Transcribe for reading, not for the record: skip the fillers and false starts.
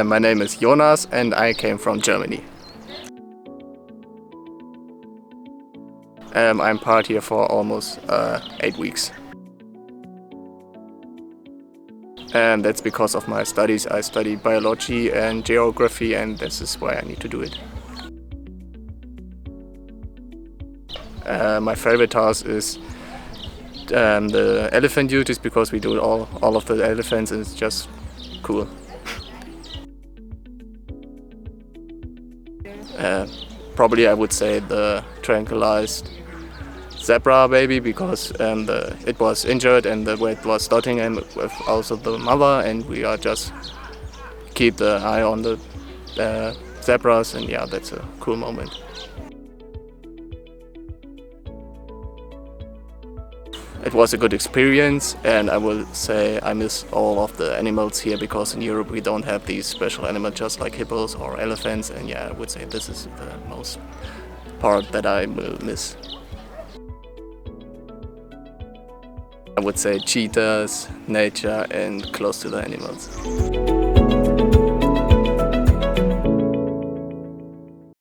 My name is Jonas and I came from Germany. I'm part here for almost 8 weeks. And that's because of my studies. I study biology and geography, and this is why I need to do it. My favorite task is the elephant duties, because we do all of the elephants and it's just cool. Probably I would say the tranquilized zebra baby, because it was injured and the weight was starting, and with also the mother, and we are just keep the eye on the zebras, and yeah, that's a cool moment. It was a good experience, and I will say I miss all of the animals here, because in Europe we don't have these special animals just like hippos or elephants, and yeah, I would say this is the most part that I will miss. I would say cheetahs, nature, and close to the animals.